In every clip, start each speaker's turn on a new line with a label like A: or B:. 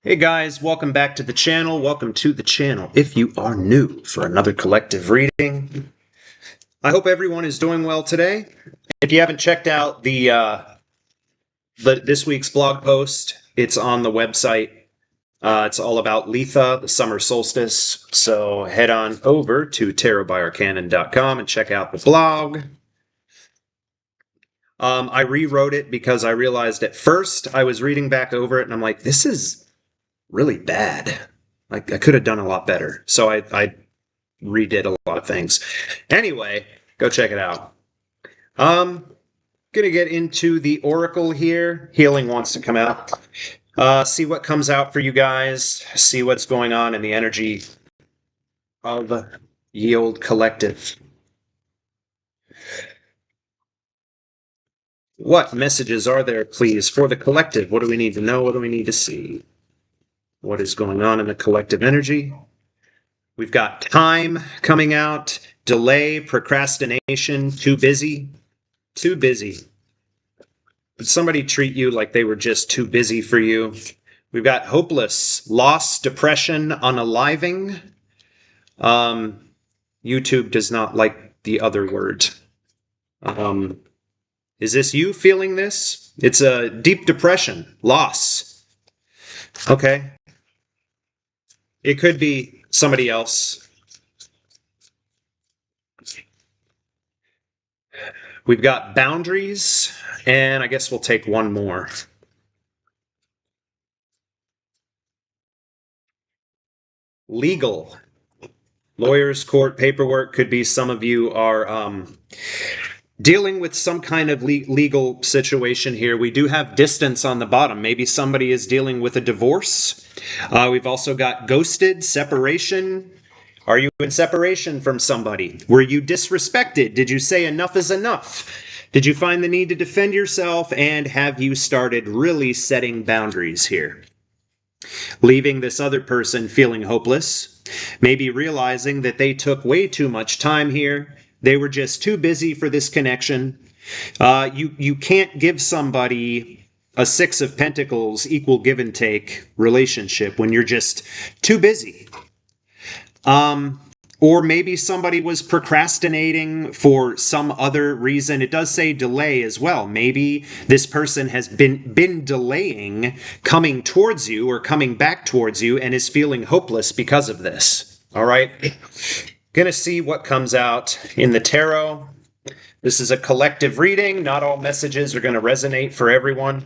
A: Hey guys, welcome back to the channel. Welcome to the channel if you are new for another collective reading. I hope everyone is doing well today. If you haven't checked out this week's blog post, it's on the website. It's all about Letha, the summer solstice. So head on over to tarotbyarcanon.com and check out the blog. I rewrote it because I realized at first I was reading back over it and I'm like, this is really bad. I could have done a lot better. So I redid a lot of things. Anyway, go check it out. Gonna get into the oracle here. Healing wants to come out. See what comes out for you guys. See what's going on in the energy of Ye Olde Collective. What messages are there, please, for the collective? What do we need to know? What do we need to see? What is going on in the collective energy? We've got time coming out, delay, procrastination, too busy. Too busy. Did somebody treat you like they were just too busy for you? We've got hopeless, loss, depression, unaliving. YouTube does not like the other word. Is this you feeling this? It's a deep depression, loss. Okay. It could be somebody else. We've got boundaries, and I guess we'll take one more. Legal. Lawyers, court, paperwork. Could be some of you are dealing with some kind of legal situation here. We do have distance on the bottom. Maybe somebody is dealing with a divorce. We've also got ghosted, separation. Are you in separation from somebody? Were you disrespected? Did you say enough is enough? Did you find the need to defend yourself? And have you started really setting boundaries here? Leaving this other person feeling hopeless. Maybe realizing that they took way too much time here. They were just too busy for this connection. You can't give somebody a Six of Pentacles equal give and take relationship when you're just too busy. Or maybe somebody was procrastinating for some other reason. It does say delay as well. Maybe this person has been delaying coming towards you or coming back towards you and is feeling hopeless because of this. All right. Gonna see what comes out in the tarot. This is a collective reading. Not all messages are going to resonate for everyone.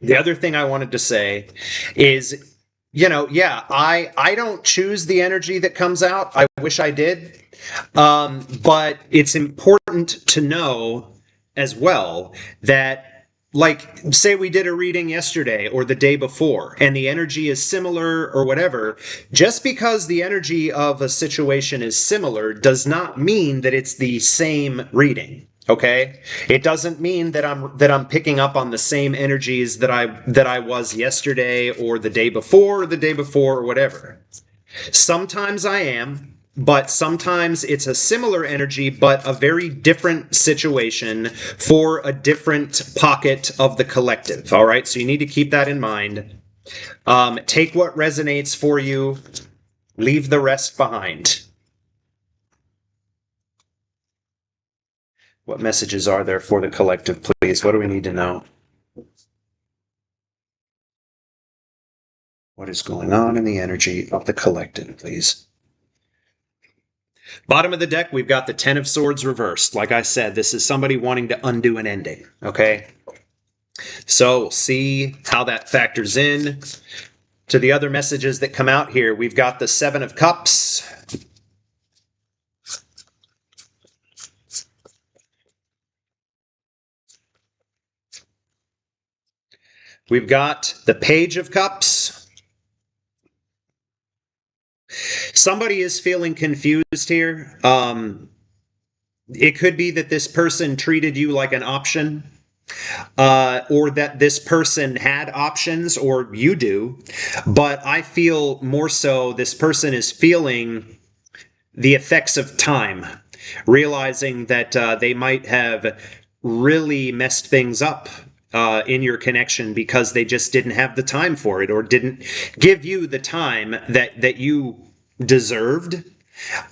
A: The other thing I wanted to say is, I don't choose the energy that comes out. I wish I did. But it's important to know as well that, like, say we did a reading yesterday or the day before, and the energy is similar or whatever, just because the energy of a situation is similar does not mean that it's the same reading. Okay? It doesn't mean that I'm picking up on the same energies that I was yesterday or the day before or whatever. Sometimes I am, but sometimes it's a similar energy, but a very different situation for a different pocket of the collective. All right, so you need to keep that in mind. Take what resonates for you, leave the rest behind. What messages are there for the collective, please? What do we need to know? What is going on in the energy of the collective, please? Bottom of the deck, we've got the Ten of Swords reversed. Like I said, this is somebody wanting to undo an ending, okay? So we'll see how that factors in to the other messages that come out here. We've got the Seven of Cups. We've got the Page of Cups. Somebody is feeling confused here. It could be that this person treated you like an option, or that this person had options, or you do. But I feel more so this person is feeling the effects of time, realizing that they might have really messed things up in your connection because they just didn't have the time for it or didn't give you the time that you deserved.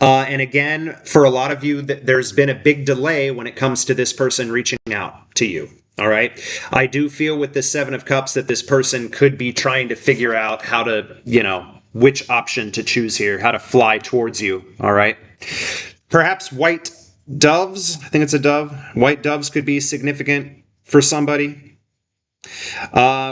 A: And again, for a lot of you, there's been a big delay when it comes to this person reaching out to you. All right. I do feel with the Seven of Cups that this person could be trying to figure out how to, which option to choose here, how to fly towards you. All right. Perhaps white doves. I think it's a dove. White doves could be significant for somebody.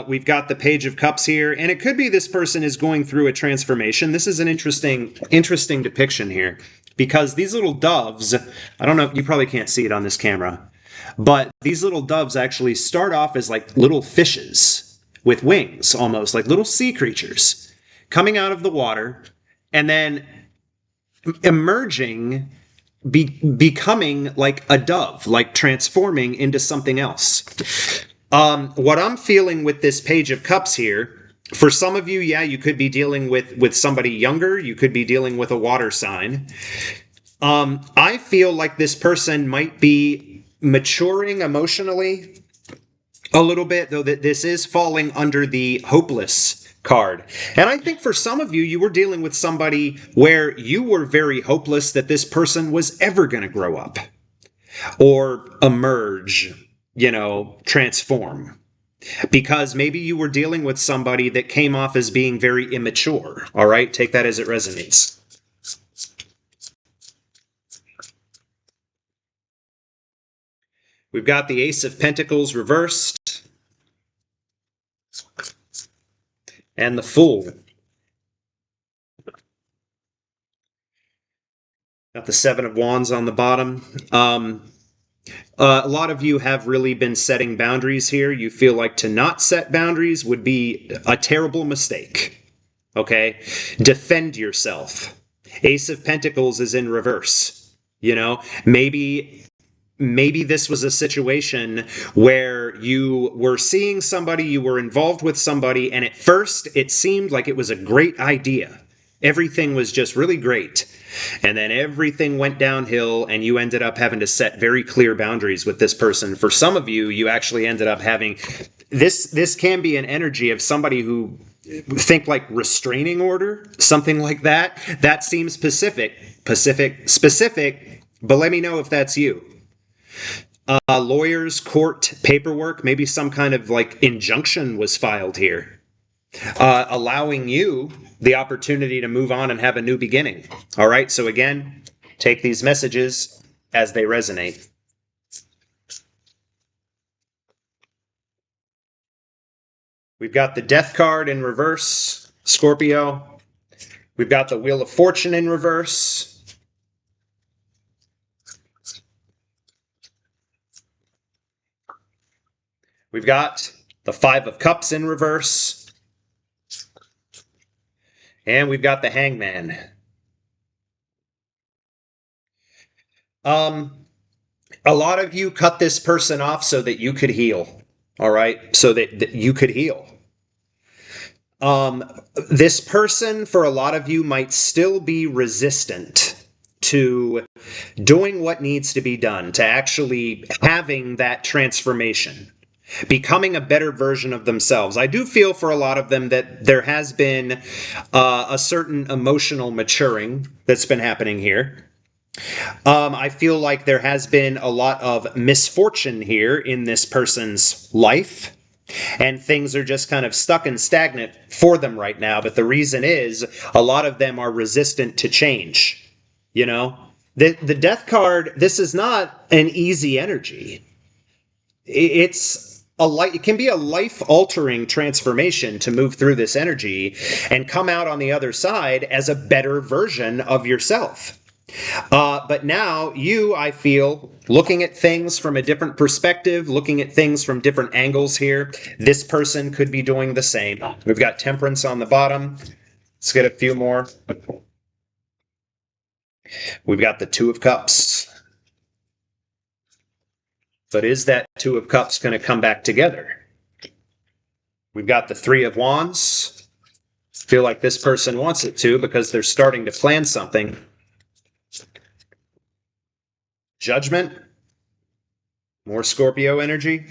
A: We've got the Page of Cups here, and it could be this person is going through a transformation. This is an interesting depiction here, because these little doves, I don't know, you probably can't see it on this camera, but these little doves actually start off as like little fishes with wings, almost like little sea creatures coming out of the water, and then emerging, becoming like a dove, like transforming into something else. What I'm feeling with this Page of Cups here, for some of you, yeah, you could be dealing with somebody younger. You could be dealing with a water sign. I feel like this person might be maturing emotionally a little bit, though that this is falling under the hopeless card. And I think for some of you, you were dealing with somebody where you were very hopeless that this person was ever going to grow up or emerge, transform. Because maybe you were dealing with somebody that came off as being very immature. All right, take that as it resonates. We've got the Ace of Pentacles reversed. And the Fool. Got the Seven of Wands on the bottom. A lot of you have really been setting boundaries here. You feel like to not set boundaries would be a terrible mistake. Okay? Defend yourself. Ace of Pentacles is in reverse. Maybe this was a situation where you were seeing somebody, you were involved with somebody, and at first it seemed like it was a great idea. Everything was just really great. And then everything went downhill, and you ended up having to set very clear boundaries with this person. For some of you, you actually ended up having... This can be an energy of somebody who think like restraining order, something like that. That seems specific, but let me know if that's you. Lawyers, court, paperwork, maybe some kind of like injunction was filed here. Allowing you the opportunity to move on and have a new beginning. All right, so again, take these messages as they resonate. We've got the Death card in reverse, Scorpio. We've got the Wheel of Fortune in reverse. We've got the Five of Cups in reverse. And we've got the Hangman. A lot of you cut this person off so that you could heal. All right? So that you could heal. This person, for a lot of you, might still be resistant to doing what needs to be done, to actually having that transformation, becoming a better version of themselves. I do feel for a lot of them that there has been a certain emotional maturing that's been happening here. I feel like there has been a lot of misfortune here in this person's life, and things are just kind of stuck and stagnant for them right now. But the reason is a lot of them are resistant to change. The Death card, this is not an easy energy. It can be a life-altering transformation to move through this energy and come out on the other side as a better version of yourself. But now I feel, looking at things from a different perspective, looking at things from different angles here, this person could be doing the same. We've got Temperance on the bottom. Let's get a few more. We've got the Two of Cups. But is that Two of Cups going to come back together? We've got the Three of Wands. Feel like this person wants it to because they're starting to plan something. Judgment. More Scorpio energy.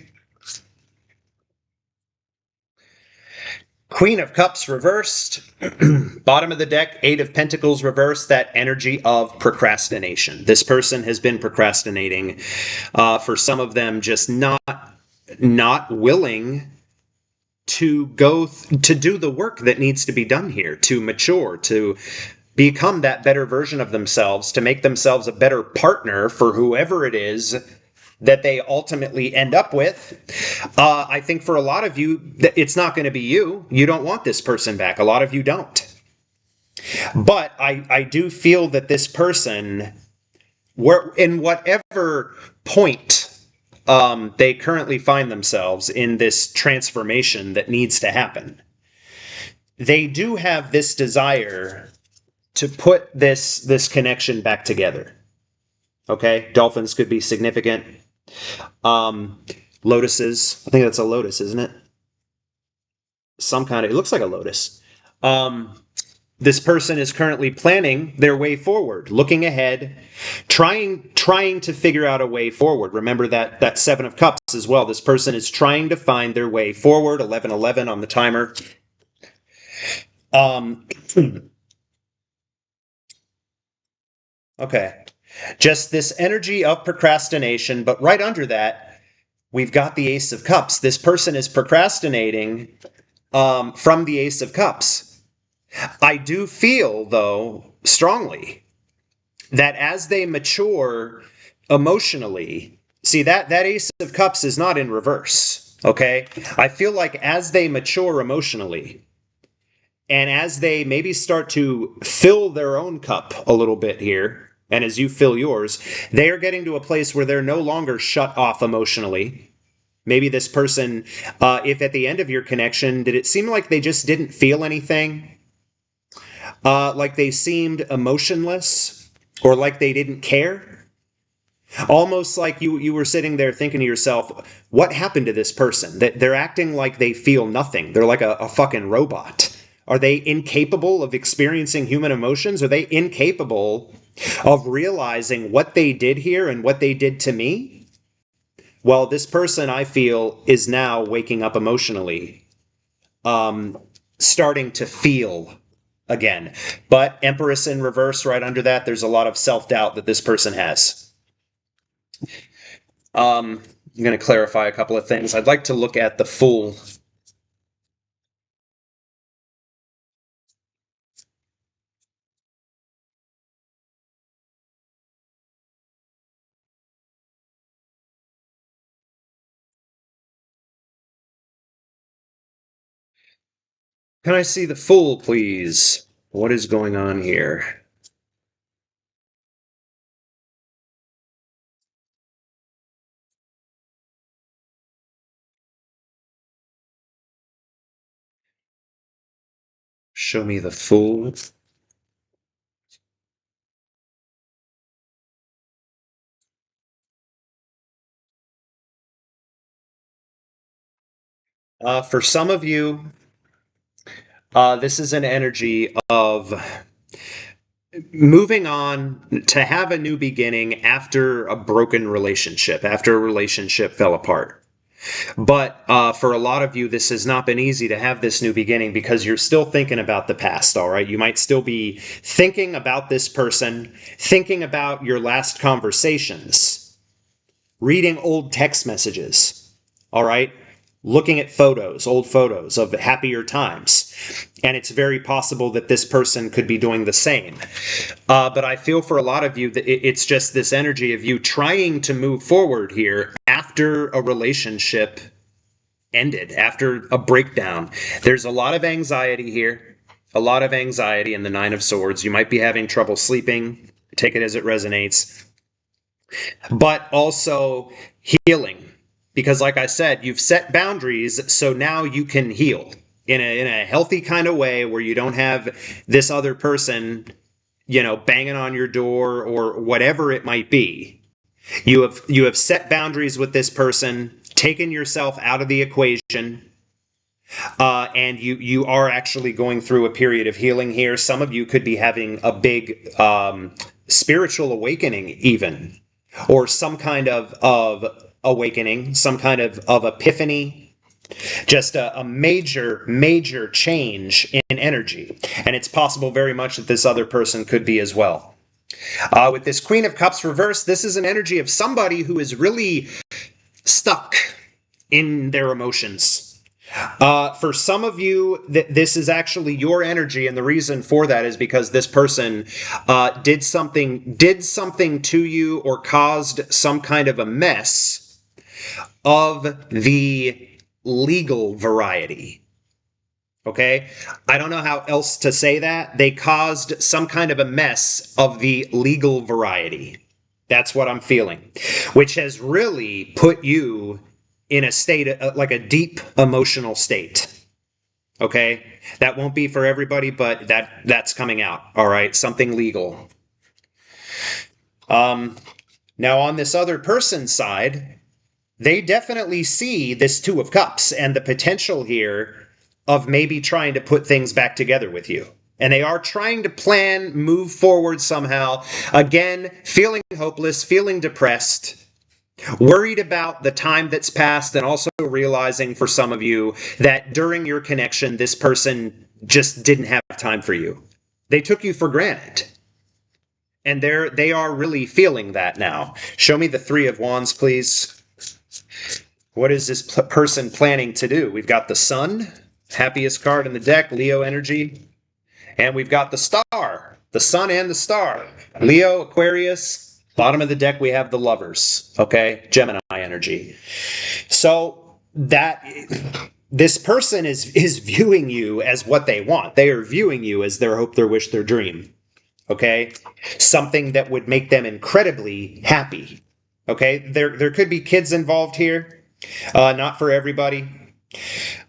A: Queen of Cups reversed. Bottom of the deck, Eight of Pentacles reversed. That energy of procrastination. This person has been procrastinating. For some of them, just not willing to to do the work that needs to be done here, to mature, to become that better version of themselves, to make themselves a better partner for whoever it is that they ultimately end up with. I think for a lot of you, it's not going to be you. You don't want this person back. A lot of you don't. But I do feel that this person, in whatever point they currently find themselves in this transformation that needs to happen, they do have this desire to put this connection back together. Okay, dolphins could be significant. Lotuses. I think that's a lotus, isn't it? Some kind of. It looks like a lotus. This person is currently planning their way forward, looking ahead, trying to figure out a way forward. Remember that Seven of Cups as well. This person is trying to find their way forward. 11:11 on the timer. Okay. Just this energy of procrastination, but right under that, we've got the Ace of Cups. This person is procrastinating from the Ace of Cups. I do feel, though, strongly that as they mature emotionally, see, that Ace of Cups is not in reverse, okay? I feel like as they mature emotionally, and as they maybe start to fill their own cup a little bit here, and as you fill yours, they are getting to a place where they're no longer shut off emotionally. Maybe this person, if at the end of your connection, did it seem like they just didn't feel anything? Like they seemed emotionless? Or like they didn't care? Almost like you were sitting there thinking to yourself, what happened to this person? That they're acting like they feel nothing. They're like a fucking robot. Are they incapable of experiencing human emotions? Are they incapable of realizing what they did here and what they did to me? Well, this person, I feel, is now waking up emotionally, starting to feel again. But Empress in reverse right under that, there's a lot of self-doubt that this person has. I'm going to clarify a couple of things. I'd like to look at the Fool. Can I see the Fool, please? What is going on here? Show me the Fool. For some of you, this is an energy of moving on to have a new beginning after a broken relationship, after a relationship fell apart. But for a lot of you, this has not been easy to have this new beginning because you're still thinking about the past, all right? You might still be thinking about this person, thinking about your last conversations, reading old text messages, all right? Looking at photos, old photos of happier times. And it's very possible that this person could be doing the same. But I feel for a lot of you that it's just this energy of you trying to move forward here after a relationship ended, after a breakdown. There's a lot of anxiety here, a lot of anxiety in the Nine of Swords. You might be having trouble sleeping. Take it as it resonates. But also healing. Because like I said, you've set boundaries, so now you can heal in a healthy kind of way where you don't have this other person, banging on your door or whatever it might be. You have set boundaries with this person, taken yourself out of the equation, and you are actually going through a period of healing here. Some of you could be having a big spiritual awakening even, or some kind of awakening, some kind of epiphany, Just a major, major change in energy. And it's possible very much that this other person could be as well. With this Queen of Cups reversed, this is an energy of somebody who is really stuck in their emotions. For some of you, this is actually your energy, and the reason for that is because this person did something to you or caused some kind of a mess of the legal variety. Okay? I don't know how else to say that. They caused some kind of a mess of the legal variety. That's what I'm feeling, which has really put you in a state, like a deep emotional state. Okay? That won't be for everybody, but that's coming out. All right? Something legal. Now, on this other person's side, they definitely see this Two of Cups and the potential here of maybe trying to put things back together with you. And they are trying to plan, move forward somehow. Again, feeling hopeless, feeling depressed, worried about the time that's passed, and also realizing for some of you that during your connection, this person just didn't have time for you. They took you for granted. And they are really feeling that now. Show me the Three of Wands, please. What is this person planning to do? We've got the Sun, happiest card in the deck, Leo energy. And we've got the Star, the Sun and the Star. Leo, Aquarius. Bottom of the deck, we have the Lovers, okay? Gemini energy. So that this person is viewing you as what they want. They are viewing you as their hope, their wish, their dream. Okay? Something that would make them incredibly happy. Okay? There could be kids involved here. Not for everybody.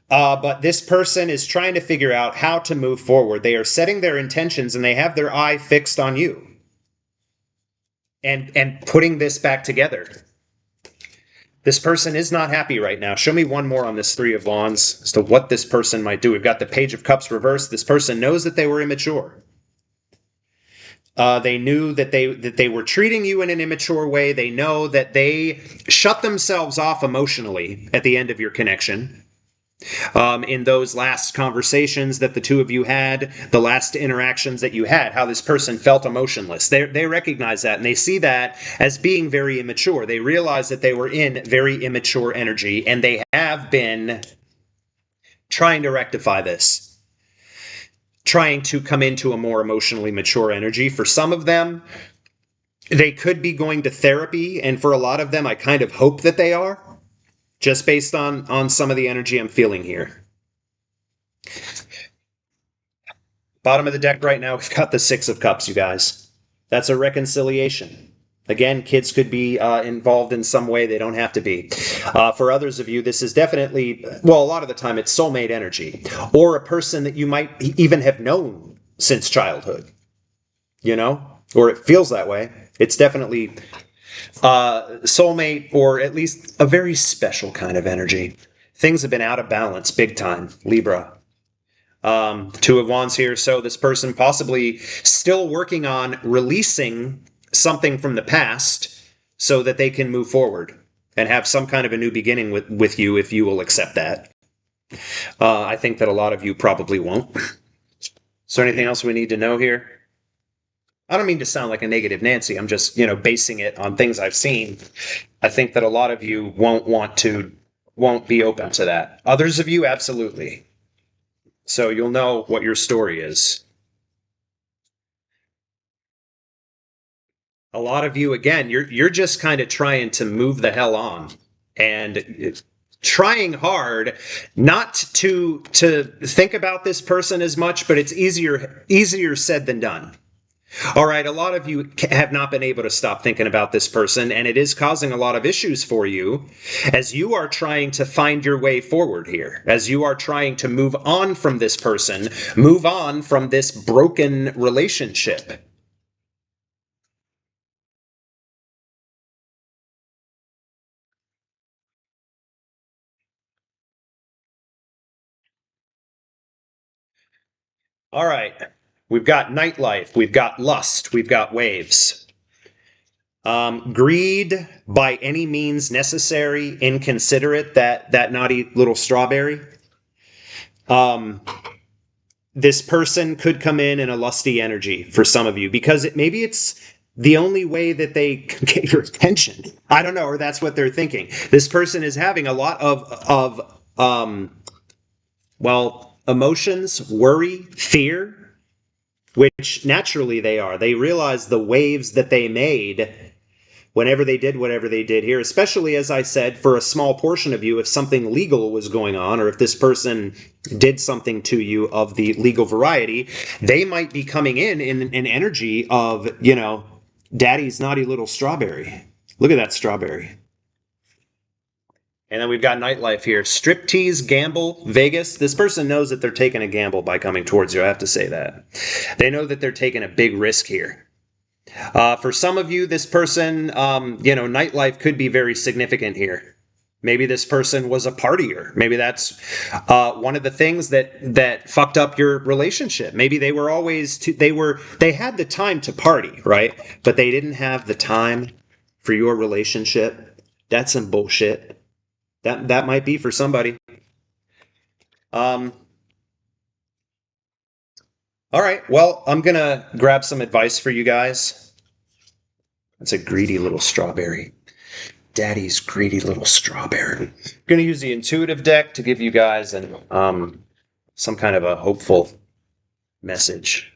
A: But this person is trying to figure out how to move forward. They are setting their intentions and they have their eye fixed on you. And putting this back together. This person is not happy right now. Show me one more on this Three of Wands as to what this person might do. We've got the Page of Cups reversed. This person knows that they were immature. They knew that they were treating you in an immature way. They know that they shut themselves off emotionally at the end of your connection. In those last conversations that the two of you had, the last interactions that you had, how this person felt emotionless. They recognize that and they see that as being very immature. They realize that they were in very immature energy and they have been trying to rectify this. Trying to come into a more emotionally mature energy. For some of them, they could be going to therapy, and for a lot of them, I kind of hope that they are, just based on some of the energy I'm feeling here. Bottom of the deck right now, we've got the Six of Cups, you guys. That's a reconciliation. Again, kids could be involved in some way. They don't have to be. For others of you, this is definitely, well, a lot of the time it's soulmate energy. Or a person that you might even have known since childhood. You know? Or it feels that way. It's definitely soulmate, or at least a very special kind of energy. Things have been out of balance big time. Libra. Two of Wands here. So this person possibly still working on releasing something from the past so that they can move forward and have some kind of a new beginning with you, if you will accept that. I think that a lot of you probably won't. Is there anything else we need to know here? I don't mean to sound like a negative Nancy. I'm just, basing it on things I've seen. I think that a lot of you won't be open to that. Others of you, absolutely. So you'll know what your story is. A lot of you, again, you're just kind of trying to move the hell on and trying hard not to think about this person as much, but it's easier said than done. All right, a lot of you have not been able to stop thinking about this person, and it is causing a lot of issues for you as you are trying to find your way forward here, as you are trying to move on from this person, move on from this broken relationship. All right, we've got nightlife, we've got lust, we've got waves. Greed by any means necessary, inconsiderate, that naughty little strawberry. This person could come in a lusty energy for some of you because maybe it's the only way that they can get your attention. I don't know, or that's what they're thinking. This person is having a lot of emotions, worry, fear, which naturally they are. They realize the waves that they made whenever they did whatever they did here, especially, as I said, for a small portion of you, if something legal was going on, or if this person did something to you of the legal variety, they might be coming in an energy of, daddy's naughty little strawberry. Look at that strawberry. And then we've got nightlife here. Striptease, gamble, Vegas. This person knows that they're taking a gamble by coming towards you. I have to say that. They know that they're taking a big risk here. For some of you, this person, nightlife could be very significant here. Maybe this person was a partier. Maybe that's one of the things that fucked up your relationship. Maybe they were always they had the time to party, right? But they didn't have the time for your relationship. That's some bullshit. That might be for somebody. All right. Well, I'm gonna grab some advice for you guys. That's a greedy little strawberry. Daddy's greedy little strawberry. I'm gonna use the intuitive deck to give you guys some kind of a hopeful message.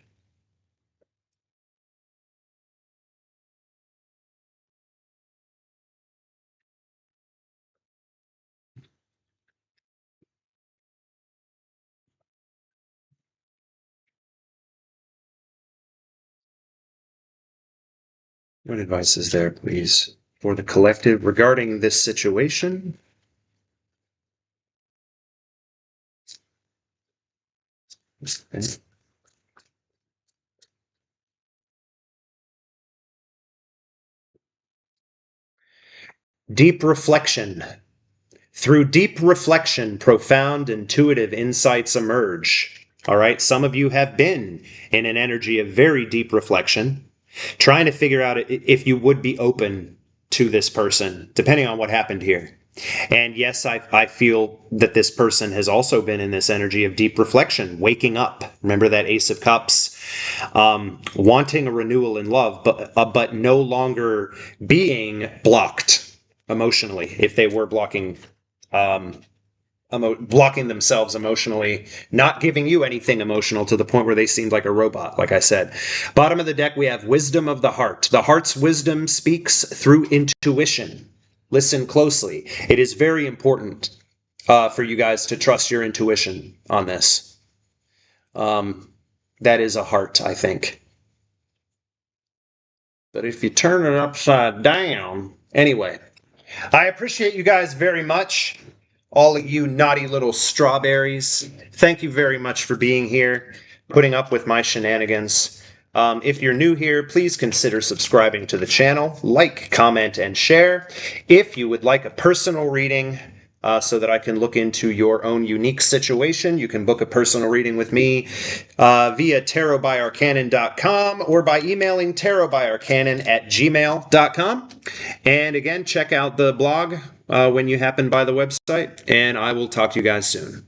A: What advice is there, please, for the collective regarding this situation? Okay. Deep reflection. Through deep reflection, profound intuitive insights emerge. All right, some of you have been in an energy of very deep reflection, trying to figure out if you would be open to this person, depending on what happened here. And yes, I feel that this person has also been in this energy of deep reflection, waking up. Remember that Ace of Cups, wanting a renewal in love, but no longer being blocked emotionally. If they were blocking themselves emotionally, not giving you anything emotional to the point where they seemed like a robot, like I said. Bottom of the deck, we have wisdom of the heart. The heart's wisdom speaks through intuition. Listen closely. It is very important for you guys to trust your intuition on this. That is a heart, I think. But if you turn it upside down... Anyway, I appreciate you guys very much. All of you naughty little strawberries. Thank you very much for being here, putting up with my shenanigans. If you're new here, please consider subscribing to the channel, like, comment, and share. If you would like a personal reading so that I can look into your own unique situation, you can book a personal reading with me via tarotbyarcanon.com or by emailing tarotbyarcanon@gmail.com. And again, check out the blog when you happen by the website, and I will talk to you guys soon.